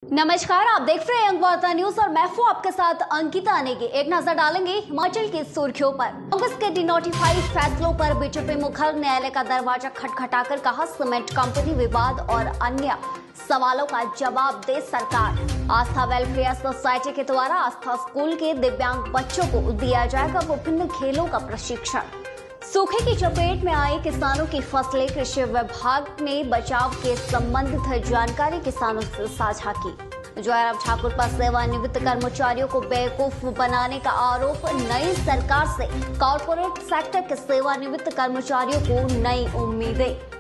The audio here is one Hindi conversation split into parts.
नमस्कार, आप देख रहे हैं अंक वार्ता न्यूज और मैं हूं आपके साथ अंकिता नेगी। एक नजर डालेंगे हिमाचल की सुर्खियों पर। कांग्रेस के डिनोटिफाइड फैसलों पर बीजेपी मुखर न्यायालय का दरवाजा खटखटाकर कहा सीमेंट कंपनी विवाद और अन्य सवालों का जवाब दे सरकार। आस्था वेलफेयर सोसाइटी के द्वारा आस्था स्कूल के दिव्यांग बच्चों को दिया जाएगा विभिन्न खेलों का प्रशिक्षण। सूखे की चपेट में आए किसानों की फसलें, कृषि विभाग ने बचाव के संबंधित जानकारी किसानों से साझा की। जयराम ठाकुर पर सेवानिवृत्त कर्मचारियों को बेवकूफ बनाने का आरोप, नई सरकार से कॉर्पोरेट सेक्टर के सेवानिवृत्त कर्मचारियों को नई उम्मीदें।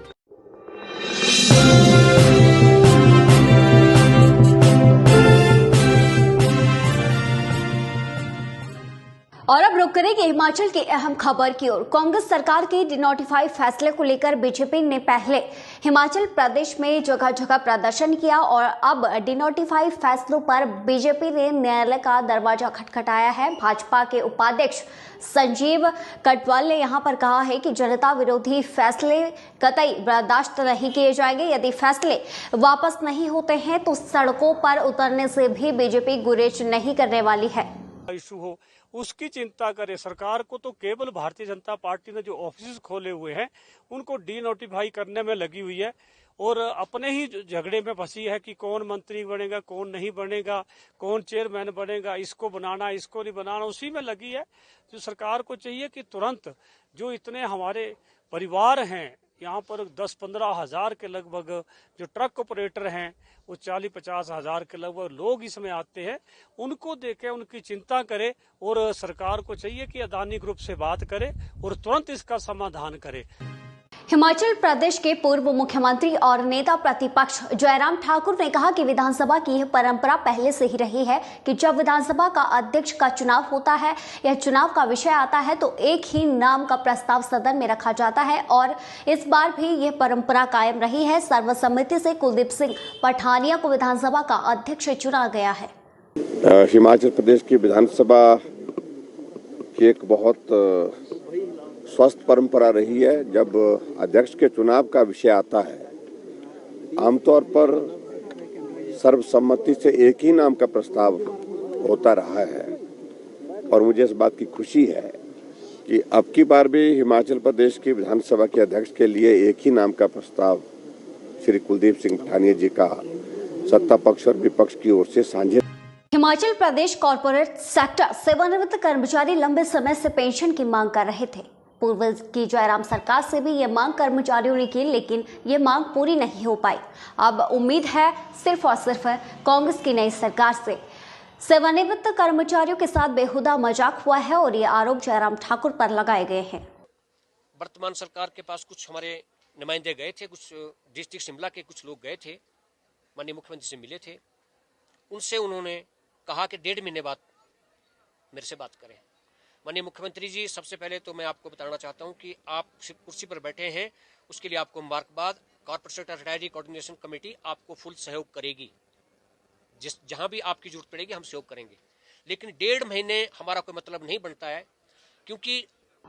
और अब रुक करेंगे हिमाचल की अहम खबर की ओर। कांग्रेस सरकार के डिनोटिफाइड फैसले को लेकर बीजेपी ने पहले हिमाचल प्रदेश में जगह जगह प्रदर्शन किया और अब डिनोटिफाइड फैसलों पर बीजेपी ने न्यायालय का दरवाजा खटखटाया है। भाजपा के उपाध्यक्ष संजीव कटवाल ने यहां पर कहा है कि जनता विरोधी फैसले कतई बर्दाश्त नहीं किए जाएंगे। यदि फैसले वापस नहीं होते हैं तो सड़कों पर उतरने से भी बीजेपी गुरेज नहीं करने वाली है। इशू हो उसकी चिंता करे। सरकार को तो केवल भारतीय जनता पार्टी ने जो ऑफिस खोले हुए हैं उनको डी नोटिफाई करने में लगी हुई है और अपने ही झगड़े में फंसी है कि कौन मंत्री बनेगा, कौन नहीं बनेगा, कौन चेयरमैन बनेगा, इसको बनाना इसको नहीं बनाना, उसी में लगी है। जो सरकार को चाहिए कि तुरंत जो इतने हमारे परिवार हैं यहाँ पर 10-15 हजार के लगभग जो ट्रक ऑपरेटर हैं, वो 40-50 हजार के लगभग लोग इसमें आते हैं, उनको देखे उनकी चिंता करे और सरकार को चाहिए कि अदानी ग्रुप से बात करे और तुरंत इसका समाधान करे। हिमाचल प्रदेश के पूर्व मुख्यमंत्री और नेता प्रतिपक्ष जयराम ठाकुर ने कहा कि विधानसभा की यह परंपरा पहले से ही रही है कि जब विधानसभा का अध्यक्ष का चुनाव होता है या चुनाव का विषय आता है तो एक ही नाम का प्रस्ताव सदन में रखा जाता है और इस बार भी यह परंपरा कायम रही है। सर्वसम्मति से कुलदीप सिंह पठानिया को विधानसभा का अध्यक्ष चुना गया है। हिमाचल प्रदेश की विधानसभा की एक बहुत स्वस्थ परंपरा रही है। जब अध्यक्ष के चुनाव का विषय आता है आमतौर पर सर्वसम्मति से एक ही नाम का प्रस्ताव होता रहा है और मुझे इस बात की खुशी है कि अब की बार भी हिमाचल प्रदेश की विधानसभा के अध्यक्ष के लिए एक ही नाम का प्रस्ताव श्री कुलदीप सिंह पठानिया जी का सत्ता पक्ष और विपक्ष की ओर से साझे। हिमाचल प्रदेश कॉर्पोरेट सेक्टर सेवानिवृत्त कर्मचारी लंबे समय से पेंशन की मांग कर रहे थे। पूर्व की जयराम सरकार से भी ये मांग कर्मचारियों ने की, लेकिन ये मांग पूरी नहीं हो पाई। अब उम्मीद है सिर्फ और सिर्फ कांग्रेस की नई सरकार से। सेवानिवृत्त कर्मचारियों के साथ बेहुदा मजाक हुआ है और ये आरोप जयराम ठाकुर पर लगाए गए हैं। वर्तमान सरकार के पास कुछ हमारे नुमाइंदे गए थे, कुछ डिस्ट्रिक्ट शिमला के कुछ लोग गए थे, माननीय मुख्यमंत्री से मिले थे। उनसे उन्होंने कहा कि 1.5 महीने बाद मेरे से बात करें। माननीय मुख्यमंत्री जी, सबसे पहले तो मैं आपको बताना चाहता हूं कि आप कुर्सी पर बैठे हैं, उसके लिए आपको मुबारकबाद। Corporate sector retiree coordination committee आपको फुल सहयोग करेगी, जहां भी आपकी जरूरत पड़ेगी हम सहयोग करेंगे, लेकिन 1.5 महीने हमारा कोई मतलब नहीं बनता है क्योंकि।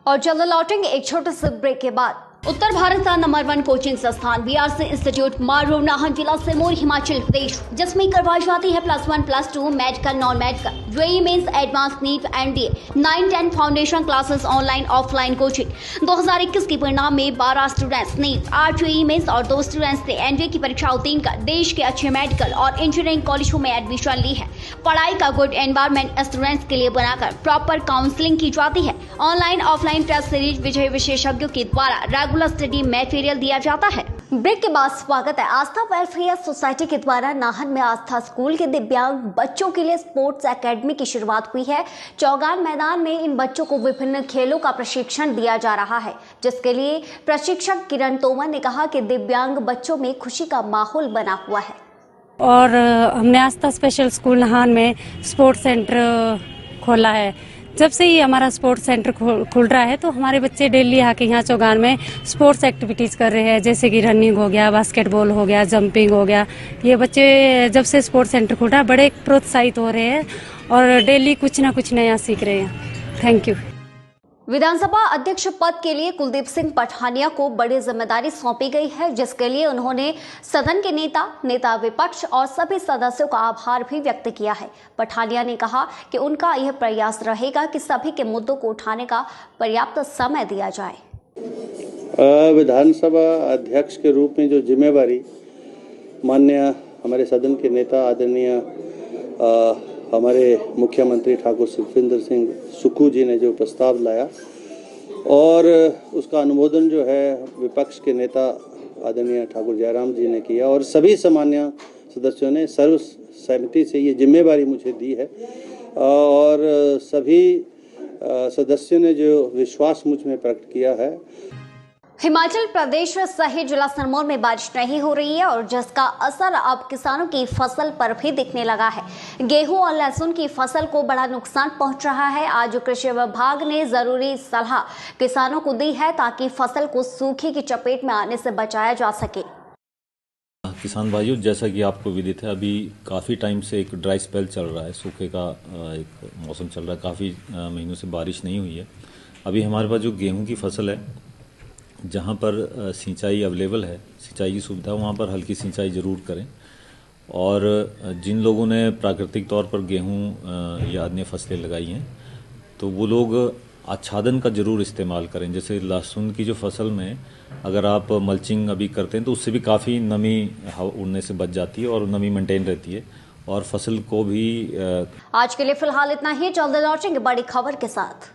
और जल्द लौटेंगे एक छोटे से ब्रेक के बाद। उत्तर भारत का नंबर 1 कोचिंग संस्थान बीआरसी इंस्टीट्यूट मारू नाहन जिला सिरमौर हिमाचल प्रदेश, जिसमें करवाई जाती है +1 +2 medical non medical JEE mains advance NEET NDA 9-10 foundation classes online offline coaching. 2021 के परिणाम में 12 स्टूडेंट्स नीट 8 जेईई मेंस और 2 स्टूडेंट्स ने एनडीए की परीक्षा उत्तीर्ण कर देश के अच्छे मेडिकल और इंजीनियरिंग कॉलेजों में एडमिशन ली है। पढ़ाई का गुड एनवायरमेंट स्टूडेंट्स के लिए बनाकर प्रॉपर काउंसलिंग की जाती है। ऑनलाइन ऑफलाइन टेस्ट सीरीज विजय विशेषज्ञों के द्वारा रेगुलर स्टडी मटेरियल दिया जाता है। ब्रेक के बाद स्वागत है। आस्था वेलफेयर सोसाइटी के द्वारा नाहन में आस्था स्कूल के दिव्यांग बच्चों के लिए स्पोर्ट्स एकेडमी की शुरुआत हुई है। चौगान मैदान में इन बच्चों को विभिन्न खेलों का प्रशिक्षण दिया जा रहा है, जिसके लिए प्रशिक्षक किरण तोमर ने कहा कि दिव्यांग बच्चों में खुशी का माहौल बना हुआ है। और हमने आस्था स्पेशल स्कूल नाहन में स्पोर्ट्स सेंटर खोला है। जब से ही हमारा स्पोर्ट्स सेंटर खुल रहा है तो हमारे बच्चे डेली आके यहाँ चौगान में स्पोर्ट्स एक्टिविटीज कर रहे हैं, जैसे कि रनिंग हो गया, बास्केटबॉल हो गया, जंपिंग हो गया। ये बच्चे जब से स्पोर्ट्स सेंटर खुल रहा है बड़े प्रोत्साहित हो रहे हैं और डेली कुछ ना कुछ नया सीख रहे हैं। Thank you. विधानसभा अध्यक्ष पद के लिए कुलदीप सिंह पठानिया को बड़ी जिम्मेदारी सौंपी गई है, जिसके लिए उन्होंने सदन के नेता विपक्ष और सभी सदस्यों का आभार भी व्यक्त किया है। पठानिया ने कहा कि उनका यह प्रयास रहेगा कि सभी के मुद्दों को उठाने का पर्याप्त समय दिया जाए। विधानसभा अध्यक्ष के रूप में जो जिम्मेवारी माननीय हमारे सदन के नेता आदरणीय हमारे मुख्यमंत्री ठाकुर सुखविंदर सिंह सुक्खू जी ने जो प्रस्ताव लाया और उसका अनुमोदन जो है विपक्ष के नेता आदरणीय ठाकुर जयराम जी ने किया और सभी सामान्य सदस्यों ने सर्व सहमति से ये जिम्मेवारी मुझे दी है और सभी सदस्यों ने जो विश्वास मुझ में प्रकट किया है। हिमाचल प्रदेश सहित जिला सिरमौर में बारिश नहीं हो रही है और जिसका असर अब किसानों की फसल पर भी दिखने लगा है। गेहूं और लहसुन की फसल को बड़ा नुकसान पहुंच रहा है। आज कृषि विभाग ने जरूरी सलाह किसानों को दी है ताकि फसल को सूखे की चपेट में आने से बचाया जा सके। किसान भाइयों, जैसा कि आपको विदित है, अभी काफ़ी टाइम से एक ड्राई स्पेल चल रहा है, सूखे का एक मौसम चल रहा है। काफ़ी महीनों से बारिश नहीं हुई है। अभी हमारे पास जो गेहूं की फसल है, जहाँ पर सिंचाई अवेलेबल है, सिंचाई की सुविधा, वहाँ पर हल्की सिंचाई ज़रूर करें। और जिन लोगों ने प्राकृतिक तौर पर गेहूं या अन्य फसलें लगाई हैं, तो वो लोग आच्छादन का ज़रूर इस्तेमाल करें। जैसे लहसुन की जो फसल में अगर आप मल्चिंग अभी करते हैं तो उससे भी काफ़ी नमी उड़ने से बच जाती है और नमी मेंटेन रहती है और फसल को भी। आज के लिए फिलहाल इतना ही। जल्द लौटेंगे बड़ी खबर के साथ।